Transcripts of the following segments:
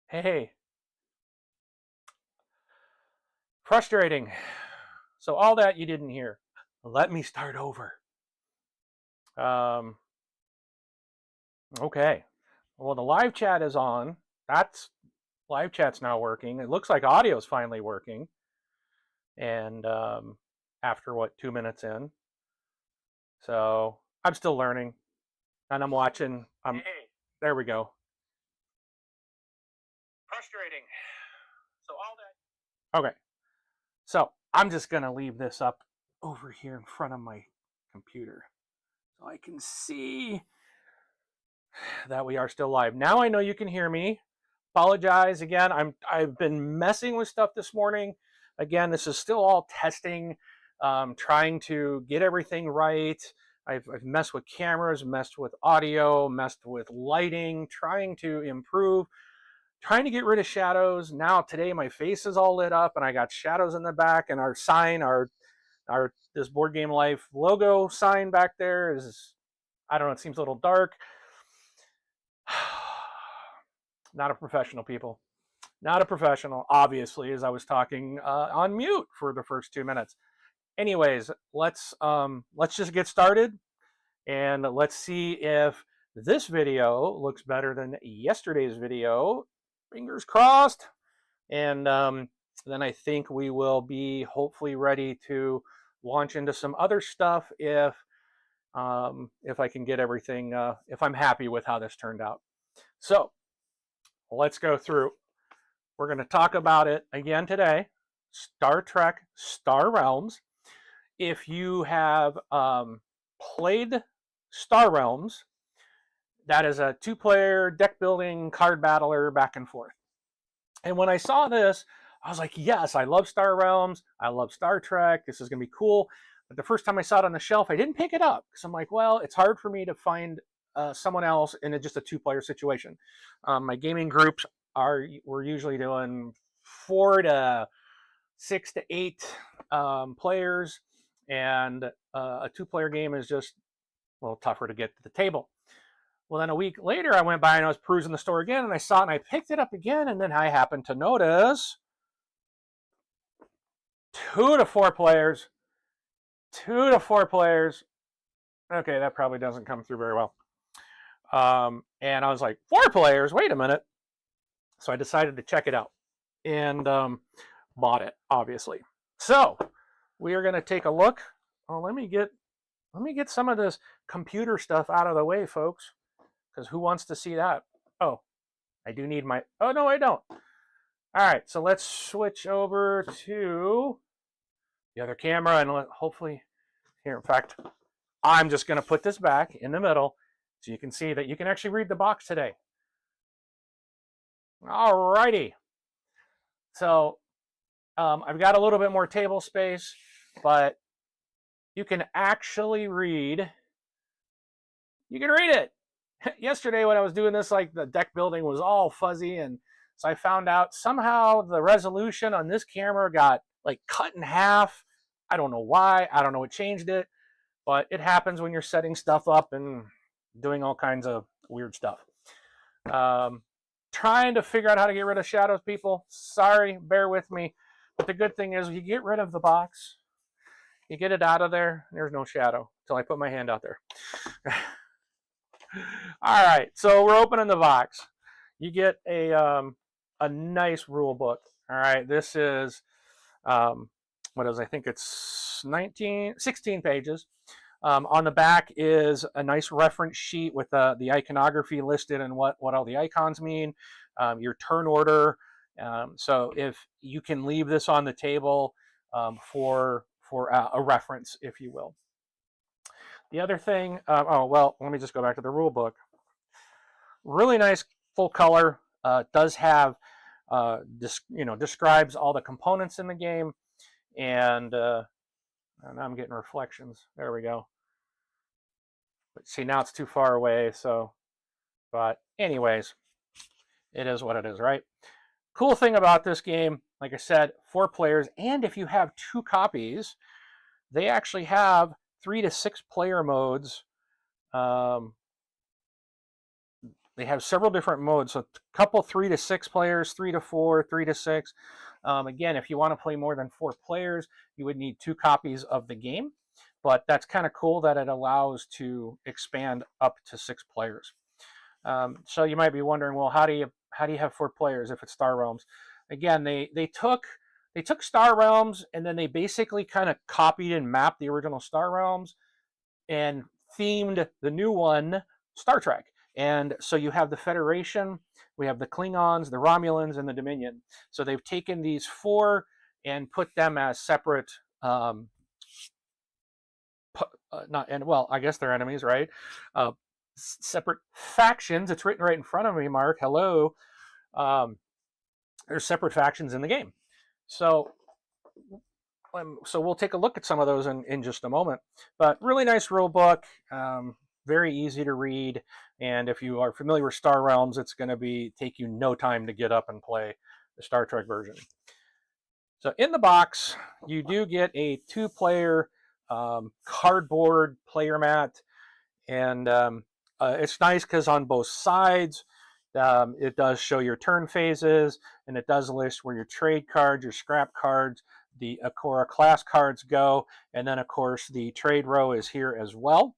Hey, frustrating. So all that you didn't hear. Let me start over. Um, okay. Well, the live chat is on. That's live chat's now working. It looks like audio is finally working. And after what, 2 minutes in, so I'm still learning, and I'm watching. Hey, there we go. Frustrating. So all that. Okay. So I'm just gonna leave this up over here in front of my computer so I can see that we are still live. Now I know you can hear me. Apologize again. I've been messing with stuff this morning. Again, this is still all testing, trying to get everything right. I've messed with cameras, messed with audio, messed with lighting, trying to improve, trying to get rid of shadows. Now today my face is all lit up and I got shadows in the back, and our sign, our this Board Game Life logo sign back there is, I don't know, it seems a little dark. Not a professional, people. Not a professional, obviously, as I was talking on mute for the first 2 minutes. Anyways, let's just get started, and let's see if this video looks better than yesterday's video. Fingers crossed. And then I think we will be hopefully ready to launch into some other stuff if I can get everything, if I'm happy with how this turned out. So let's go through. We're going to talk about it again today. Star Trek Star Realms. If you have played Star Realms, that is a two-player deck building card battler back and forth. And when I saw this, I was like, yes, I love Star Realms. I love Star Trek. This is going to be cool. But the first time I saw it on the shelf, I didn't pick it up because I'm like, well, it's hard for me to find someone else in just a two-player situation. My gaming groups we're usually doing 4 to 6 to 8 players, and a two-player game is just a little tougher to get to the table. Well, then a week later, I went by and I was perusing the store again, and I saw it, and I picked it up again, and then I happened to notice 2 to 4 players. 2 to 4 players. Okay, that probably doesn't come through very well. And I was like, 4 players? Wait a minute. So I decided to check it out and bought it, obviously. So we are going to take a look. Oh, let me get some of this computer stuff out of the way, folks, because who wants to see that? Oh, I do need my, oh no, I don't. All right, so let's switch over to the other camera, and hopefully here, in fact, I'm just going to put this back in the middle so you can see that you can actually read the box today. All righty. So I've got a little bit more table space, but you can actually read. You can read it. Yesterday when I was doing this, like, the deck building was all fuzzy, and so I found out somehow the resolution on this camera got like cut in half. I don't know why. I don't know what changed it, but it happens when you're setting stuff up and doing all kinds of weird stuff. Trying to figure out how to get rid of shadows, people. Sorry, bear with me. But the good thing is you get rid of the box, you get it out of there, and there's no shadow until I put my hand out there. All right, so we're opening the box. You get a nice rule book. All right, this is, what is, I think it's 16 pages. On the back is a nice reference sheet with the iconography listed and what all the icons mean, your turn order. So if you can leave this on the table for a reference, if you will. The other thing, oh, well, let me just go back to the rule book. Really nice full color. Does have, describes all the components in the game. And now I'm getting reflections. There we go. But see, now it's too far away. So, but anyways, it is what it is, right? Cool thing about this game, like I said, 4 players. And if you have 2 copies, they actually have 3 to 6 player modes they have several different modes. So a couple 3 to 6 players, 3 to 4, 3 to 6. Again, if you want to play more than 4 players, you would need 2 copies of the game. But that's kind of cool that it allows to expand up to 6 players. So you might be wondering, well, how do you have 4 players if it's Star Realms? Again, they took Star Realms and then they basically kind of copied and mapped the original Star Realms and themed the new one Star Trek. And so you have the Federation, we have the Klingons, the Romulans, and the Dominion. So they've taken these 4 and put them as separate, I guess they're enemies, right? Separate factions. It's written right in front of me, Mark. Hello. There's separate factions in the game. So we'll take a look at some of those in just a moment. But really nice rule book, very easy to read. And if you are familiar with Star Realms, it's going to take you no time to get up and play the Star Trek version. So in the box, you do get a 2-player cardboard player mat. And it's nice because on both sides, it does show your turn phases, and it does list where your trade cards, your scrap cards, the Akora class cards go, and then of course the trade row is here as well.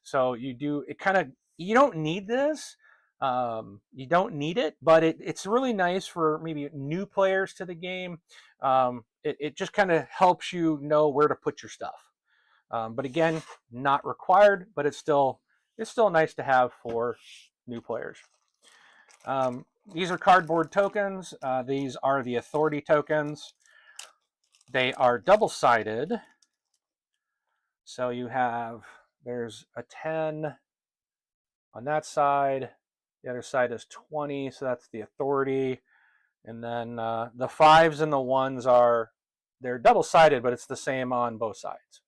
So you don't need this, you don't need it, but it's really nice for maybe new players to the game. It just kind of helps you know where to put your stuff. But again, not required, but it's still nice to have for new players. These are cardboard tokens. These are the authority tokens. They are double-sided. So there's a 10 on that side. The other side is 20, so that's the authority. And then the 5s and the 1s they're double-sided, but it's the same on both sides.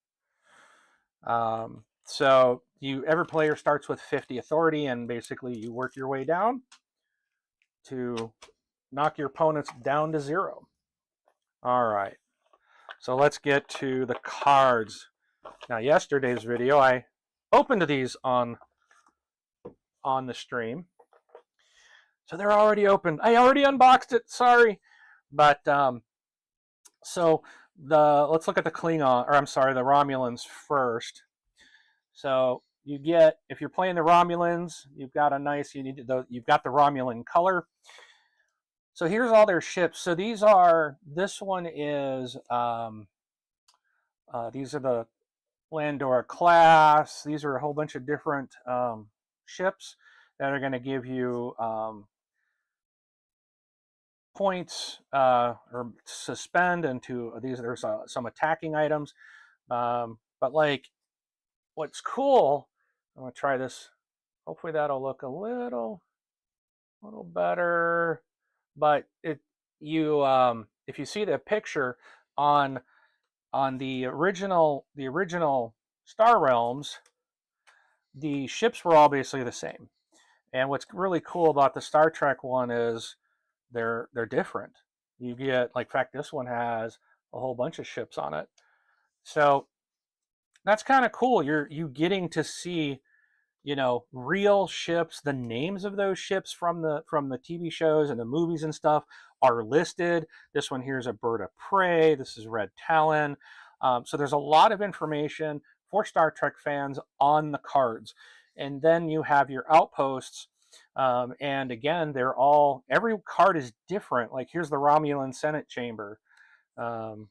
So every player starts with 50 authority, and basically you work your way down to knock your opponents down to 0. All right. So let's get to the cards. Now, yesterday's video, I opened these on the stream. So they're already opened. I already unboxed it, sorry. But so let's look at the the Romulans first. So you get, if you're playing the Romulans, you've got you've got the Romulan color. So here's all their ships. So this one is these are the Landora class. These are a whole bunch of different ships that are going to give you points or suspend into these. There's some attacking items, but like what's cool, I'm going to try this. Hopefully that'll look a little better. But if you see the picture on the original Star Realms, the ships were all basically the same. And what's really cool about the Star Trek one is they're different. You get, like, in fact, this one has a whole bunch of ships on it. So that's kind of cool. You getting to see, real ships. The names of those ships from the TV shows and the movies and stuff are listed. This one here is a bird of prey. This is Red Talon. So there's a lot of information for Star Trek fans on the cards. And then you have your outposts. And again, every card is different. Like here's the Romulan Senate Chamber. Gotta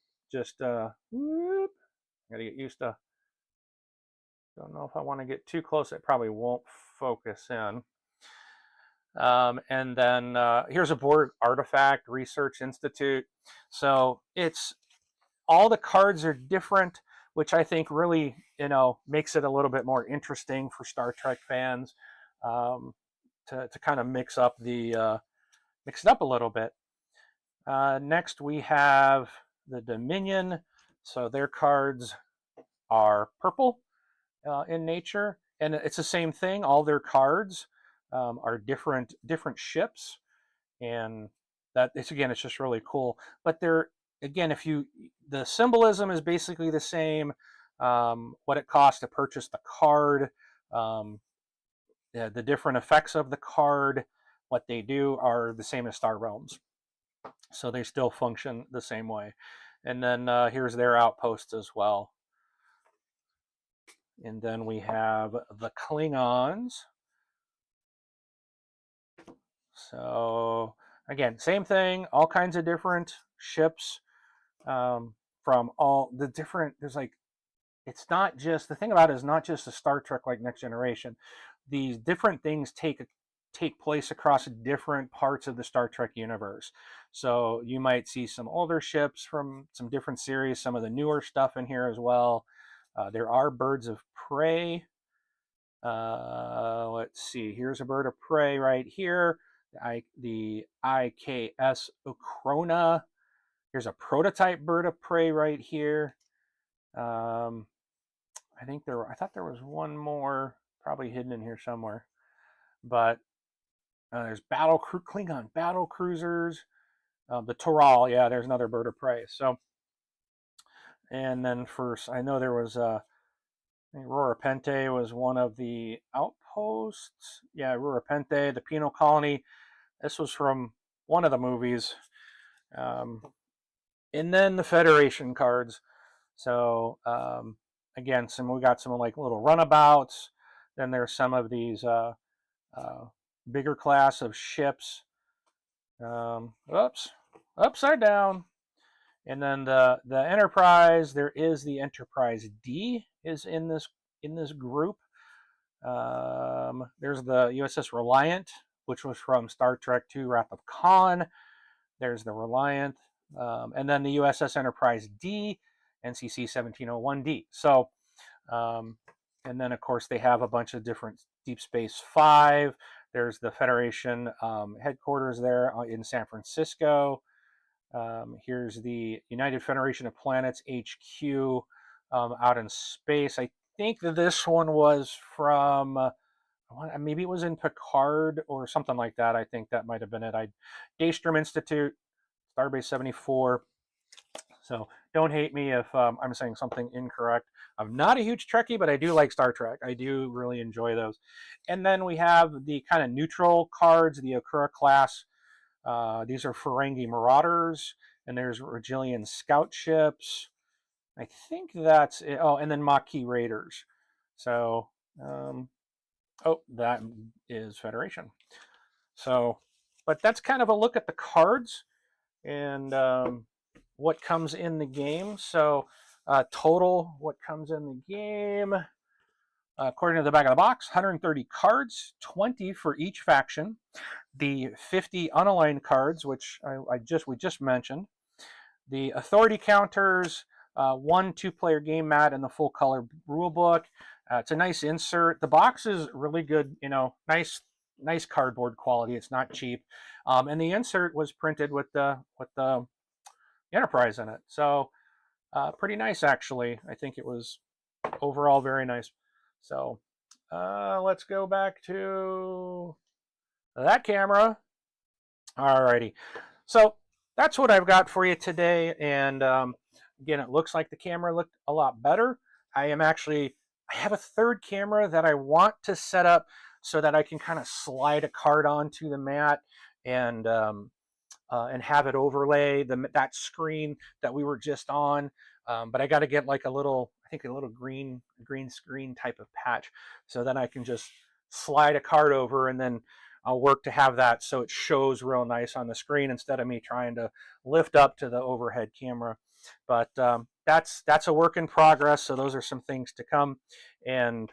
get used to. Don't know if I want to get too close. It probably won't focus in. And then here's a Borg Artifact Research Institute. So all the cards are different, which I think really, makes it a little bit more interesting for Star Trek fans to kind of mix it up a little bit. Next, we have the Dominion. So their cards are purple in nature, and it's the same thing. All their cards are different ships, and it's just really cool. But the symbolism is basically the same. What it costs to purchase the card, the different effects of the card, what they do, are the same as Star Realms. So they still function the same way. And then here's their outpost as well. And then we have the Klingons. So again, same thing, all kinds of different ships from all the different, there's like, it's not just, the thing about it is not just a Star Trek like Next Generation. These different things take place across different parts of the Star Trek universe. So you might see some older ships from some different series, some of the newer stuff in here as well. There are birds of prey. Let's see, here's a bird of prey right here. The IKS Ukrona. Here's a prototype bird of prey right here. I thought there was one more probably hidden in here somewhere, but there's Klingon battle cruisers, the Toral. Yeah, there's another bird of prey. So, and then first, I know there was Rura Penthe was one of the outposts. Yeah, Rura Penthe, the penal colony. This was from one of the movies. And then the Federation cards. So again, we got some like little runabouts. Then there's some of these bigger class of ships. Oops, upside down. And then the Enterprise. There is the Enterprise D is in this group. There's the USS Reliant, which was from Star Trek II: Wrath of Khan. There's the Reliant. And then the USS Enterprise D, NCC 1701D. So, and then of course they have a bunch of different Deep Space 5. There's the Federation headquarters there in San Francisco. Here's the United Federation of Planets HQ out in space. I think that this one was from, maybe it was in Picard or something like that. I think that might have been it. Daystrom Institute, Starbase 74. So don't hate me if I'm saying something incorrect. I'm not a huge Trekkie, but I do like Star Trek. I do really enjoy those. And then we have the kind of neutral cards, the Okura class. These are Ferengi Marauders, and there's Regilian scout ships. I think that's it. Oh, and then Maquis Raiders. So, that is Federation. So, but that's kind of a look at the cards and what comes in the game. So, total, what comes in the game, according to the back of the box, 130 cards, 20 for each faction. The 50 unaligned cards, which we just mentioned. The authority counters, 1 2-player game mat, and the full color rule book. It's a nice insert. The box is really good, nice cardboard quality. It's not cheap. And the insert was printed with the Enterprise in it. So pretty nice, actually. I think it was overall very nice. So let's go back to that camera. Alrighty. So that's what I've got for you today. And again, it looks like the camera looked a lot better. I have a third camera that I want to set up so that I can kind of slide a card onto the mat and have it overlay that screen that we were just on. But I got to get like a little green screen type of patch, so then I can just slide a card over, and then I'll work to have that so it shows real nice on the screen instead of me trying to lift up to the overhead camera. But that's a work in progress. So those are some things to come, and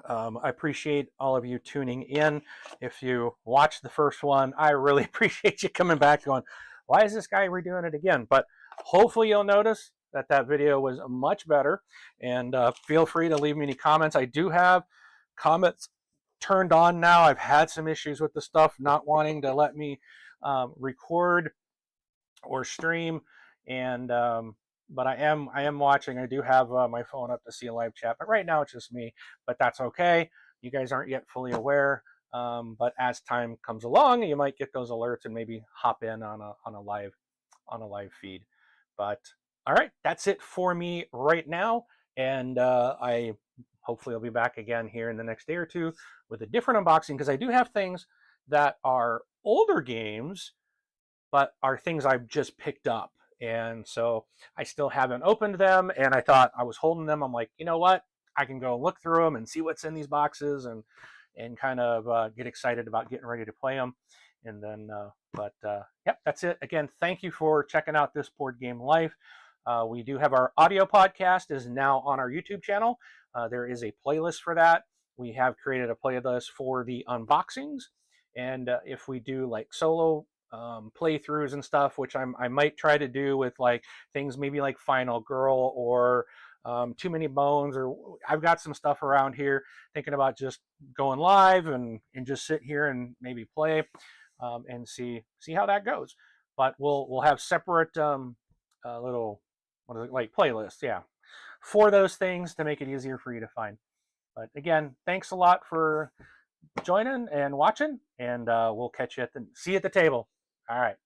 I appreciate all of you tuning in. If you watched the first one, I really appreciate you coming back going, why is this guy redoing it again? But hopefully you'll notice that video was much better, and feel free to leave me any comments. I do have comments turned on now. I've had some issues with the stuff not wanting to let me record or stream, and but I am watching. I do have my phone up to see a live chat, but right now it's just me, but that's okay. You guys aren't yet fully aware, but as time comes along, you might get those alerts and maybe hop in on a live feed. But all right, that's it for me right now, and hopefully I'll be back again here in the next day or two with with a different unboxing, because I do have things that are older games, but are things I've just picked up. And so I still haven't opened them, and I thought I was holding them. I'm like, you know what? I can go look through them and see what's in these boxes, and kind of get excited about getting ready to play them. And then, yep, that's it. Again, thank you for checking out This Board Game Life. We do have our audio podcast is now on our YouTube channel. There is a playlist for that. We have created a playlist for the unboxings, and if we do like solo playthroughs and stuff, which I might try to do with like things maybe like Final Girl or Too Many Bones, or I've got some stuff around here thinking about just going live and just sit here and maybe play and see how that goes. But we'll have separate little, what is it, like playlists, yeah, for those things to make it easier for you to find. But again, thanks a lot for joining and watching, and we'll catch you see you at the table. All right.